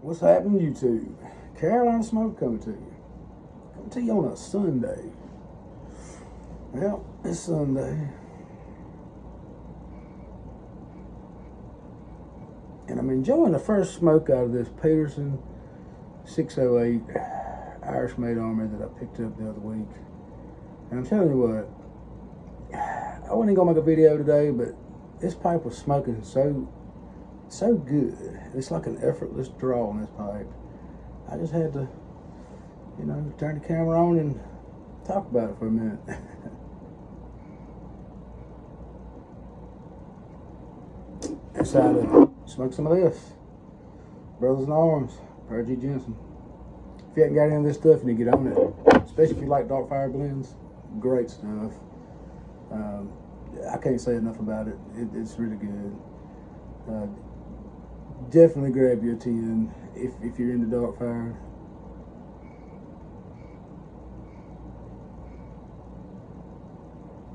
What's happening, YouTube? Carolina Smoke coming to you. Coming to you on a Sunday. Well, it's Sunday. And I'm enjoying the first smoke out of this Peterson 608 Irish made armor that I picked up the other week. And I'm telling you what, I wasn't gonna make a video today, but this pipe was smoking so good. It's like an effortless draw on this pipe. I just had to, turn the camera on and talk about it for a minute. Decided to smoke some of this. Brothers in Arms, Perry Jensen. If you haven't got any of this stuff, you need to get on it. Especially if you like dark fire blends. Great stuff. I can't say enough about it. It's really good. Definitely grab your 10 if you're into dark fire.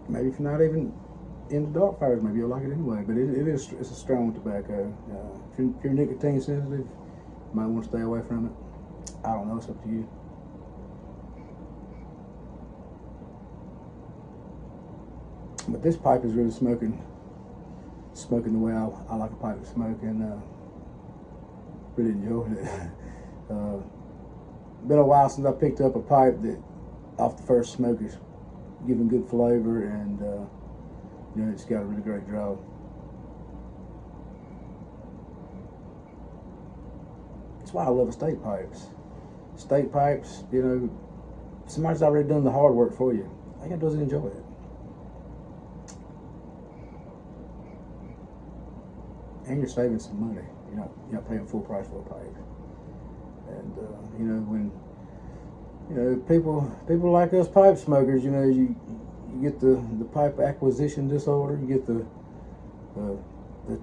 Maybe if you're not even into dark fires, maybe you'll like it anyway. But it's a strong tobacco. If you're nicotine sensitive, you might want to stay away from it. I don't know. It's up to you. But this pipe is really smoking the way I like a pipe to smoke, and really enjoyed it. Been a while since I picked up a pipe that off the first smoke is giving good flavor, and it's got a really great draw. That's why I love estate pipes. Estate pipes, somebody's already done the hard work for you. All you gotta do is enjoy it. And you're saving some money. You're not paying full price for a pipe. And when people like us pipe smokers, you get the pipe acquisition disorder, you get the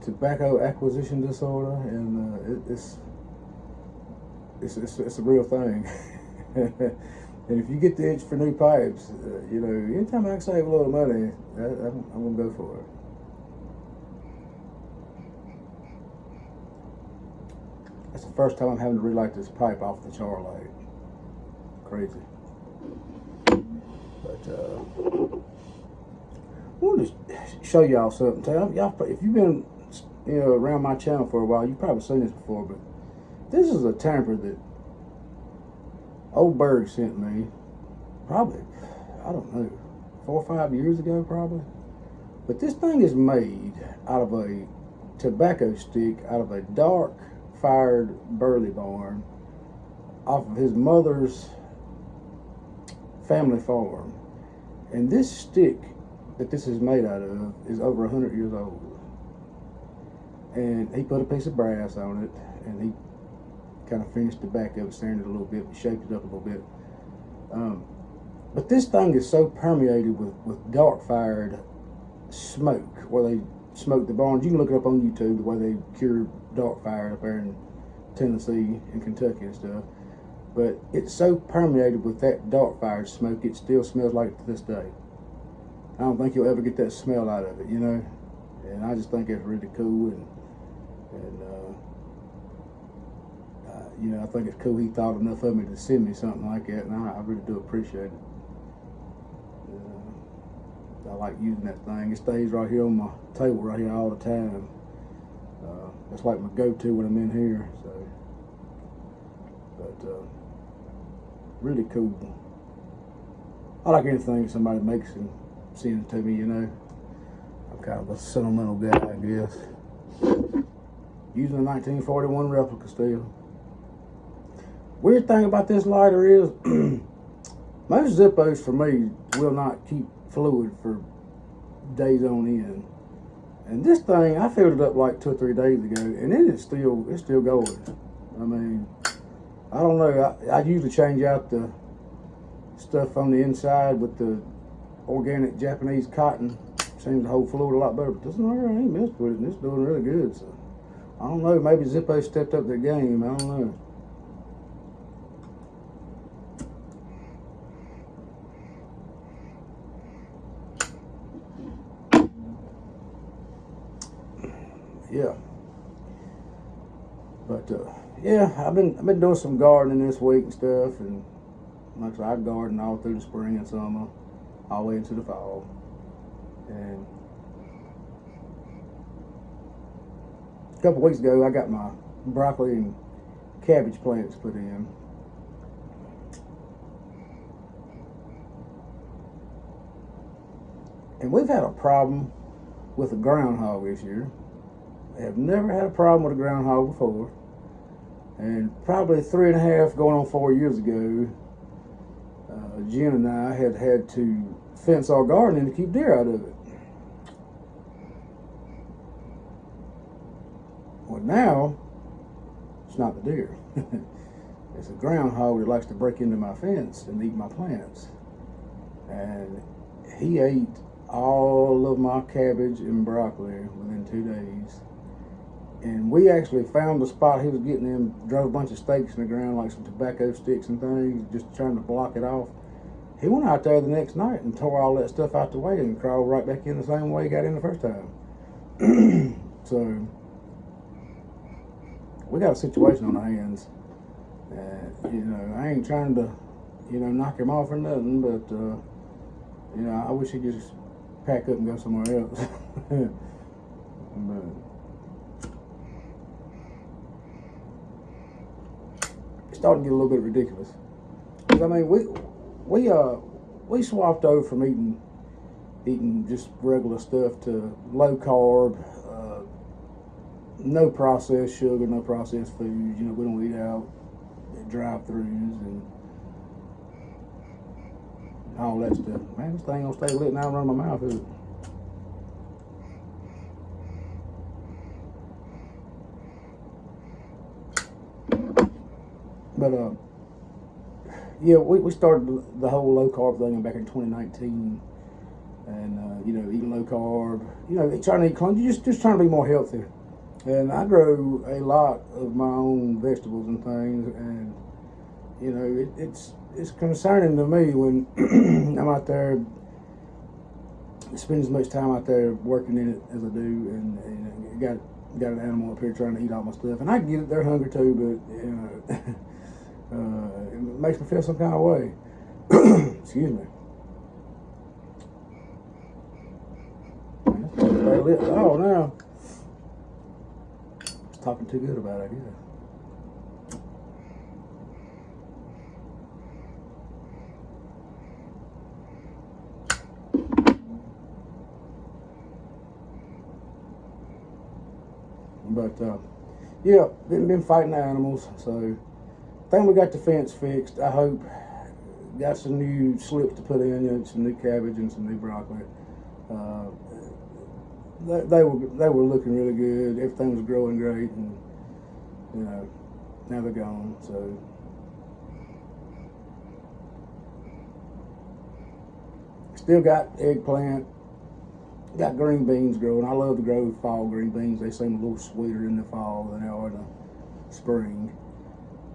tobacco acquisition disorder, and it's a real thing. And if you get the itch for new pipes, anytime I can save a little money, I'm gonna go for it. That's the first time I'm having to relight this pipe off the char light. Crazy. But I want to show y'all something. Y'all, if you've been around my channel for a while, you've probably seen this before. But this is a tamper that old Berg sent me. Probably, I don't know, 4 or 5 years ago, probably. But this thing is made out of a tobacco stick out of a dark fired burley barn off of his mother's family farm. And this stick that this is made out of is over 100 years old. And he put a piece of brass on it, and he kind of finished the back of it, sanded it a little bit, shaped it up a little bit. But this thing is so permeated with dark fired smoke, where they smoke the barns. You can look it up on YouTube, the way they cure dark fire up there in Tennessee and Kentucky and stuff. But it's so permeated with that dark fire smoke, it still smells like it to this day. I don't think you'll ever get that smell out of it, And I just think it's really cool, and I think it's cool he thought enough of me to send me something like that, and I really do appreciate it. I like using that thing. It stays right here on my table right here all the time. It's like my go-to when I'm in here. So, but really cool. I like anything somebody makes and sends it to me. I'm kind of a sentimental guy, I guess. Using a 1941 replica still. Weird thing about this lighter is most Zippos for me will not keep fluid for days on end. And this thing, I filled it up like 2 or 3 days ago, and it's still going. I mean, I don't know. I usually change out the stuff on the inside with the organic Japanese cotton. Seems to hold fluid a lot better. But this one here, I ain't messed with it, and it's doing really good. So I don't know. Maybe Zippo stepped up their game. I don't know. Yeah. But But yeah, I've been doing some gardening this week and stuff, and like I said, I garden all through the spring and summer, all the way into the fall. And a couple weeks ago, I got my broccoli and cabbage plants put in. And we've had a problem with a groundhog this year. Have never had a problem with a groundhog before. And probably 3.5, going on 4 years ago, Jen and I had to fence our garden to keep deer out of it. Well, now, it's not the deer. It's a groundhog that likes to break into my fence and eat my plants. And he ate all of my cabbage and broccoli within 2 days. And we actually found the spot he was getting in, drove a bunch of stakes in the ground, like some tobacco sticks and things, just trying to block it off. He went out there the next night and tore all that stuff out the way and crawled right back in the same way he got in the first time. So, we got a situation on our hands. I ain't trying to, knock him off or nothing, but, I wish he'd just pack up and go somewhere else. But it's starting to get a little bit ridiculous. 'Cause I mean, we swapped over from eating just regular stuff to low carb, no processed sugar, no processed foods. We don't eat out at drive-thrus and all that stuff. Man, this thing gonna stay lit now and run my mouth, is it? But yeah, we started the whole low carb thing back in 2019, and eating low carb, trying to eat clean, just trying to be more healthy. And I grow a lot of my own vegetables and things, and it's concerning to me when I'm out there spending as much time out there working in it as I do, and got an animal up here trying to eat all my stuff, and I get it, they're hungry too, but it makes me feel some kind of way. Excuse me. Oh, now it's talking too good about it, I guess. But yeah, been fighting the animals, so I think we got the fence fixed. I hope. Got some new slips to put in, some new cabbage and some new broccoli. They were looking really good. Everything was growing great, and now they're gone. So still got eggplant. Got green beans growing. I love to grow fall green beans. They seem a little sweeter in the fall than they are in the spring.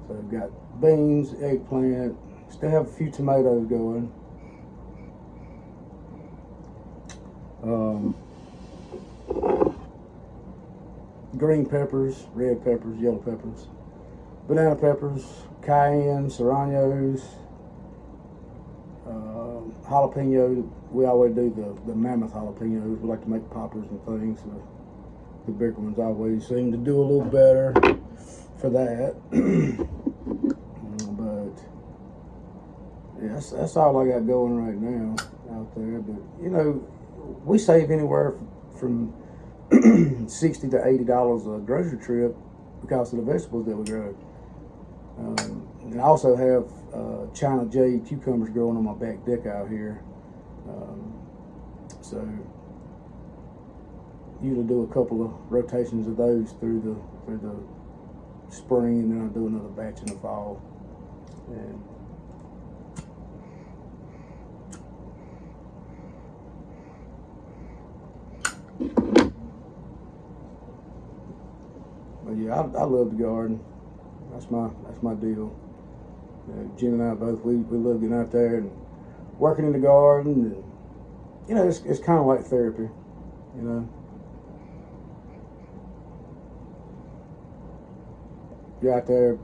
So we've got beans, eggplant. Still have a few tomatoes going. Green peppers, red peppers, yellow peppers, banana peppers, cayenne, serranos, jalapeno. We always do the mammoth jalapenos. We like to make poppers and things. So the bigger ones always seem to do a little better for that. But yeah, that's all I got going right now out there. But we save anywhere from $60 to $80 a grocery trip because of the vegetables that we grow. And I also have China jade cucumbers growing on my back deck out here. So usually do a couple of rotations of those through the spring, and then I'll do another batch in the fall. And but yeah, I love the garden. That's my deal. Jen and I both we love getting out there and working in the garden, and it's kind of like therapy, you're out there,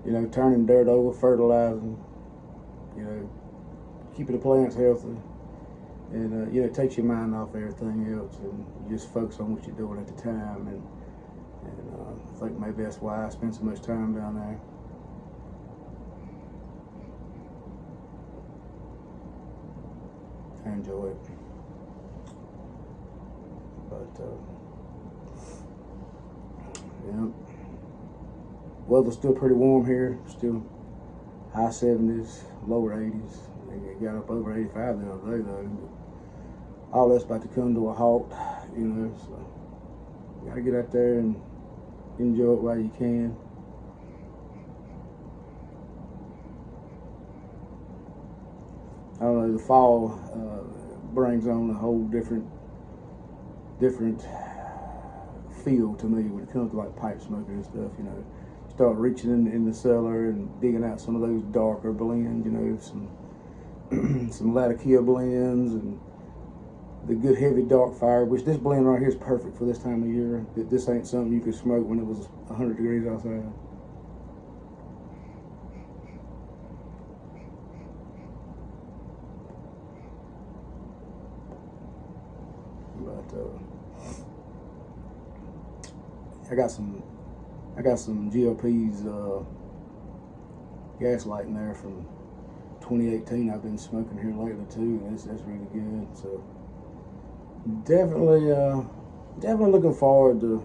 you know, turning dirt over, fertilizing, you know, keeping the plants healthy. And, you know, it takes your mind off everything else, and you just focus on what you're doing at the time. And I think maybe that's why I spend so much time down there. I enjoy it. But, yeah. Weather's still pretty warm here, still high 70s, lower 80s. It got up over 85 the other day though. But all that's about to come to a halt, you know, so you gotta get out there and enjoy it while you can. I don't know, the fall brings on a whole different feel to me when it comes to like pipe smoking and stuff, you know. Start reaching in the cellar and digging out some of those darker blends, you know, some Latakia blends and the good heavy dark fire, which this blend right here is perfect for this time of year. This ain't something you could smoke when it was 100 degrees outside. But I got some GLP's gaslight in there from 2018. I've been smoking here lately too, and that's really good. So definitely looking forward to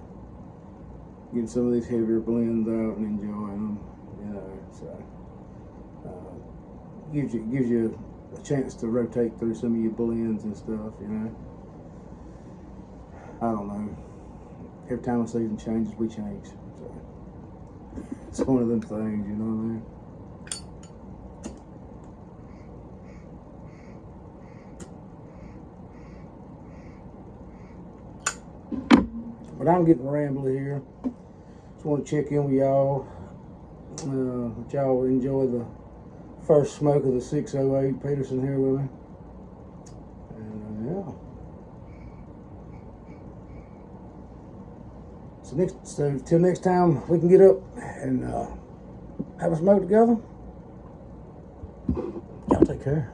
getting some of these heavier blends out and enjoying them. You know, so gives you a chance to rotate through some of your blends and stuff. You know, I don't know. Every time the season changes, we change. So it's one of them things, you know what I mean? But I'm getting rambly here. Just want to check in with y'all. That y'all enjoy the first smoke of the 608 Peterson here with me. And yeah. So till next time we can get up and have a smoke together. Y'all take care.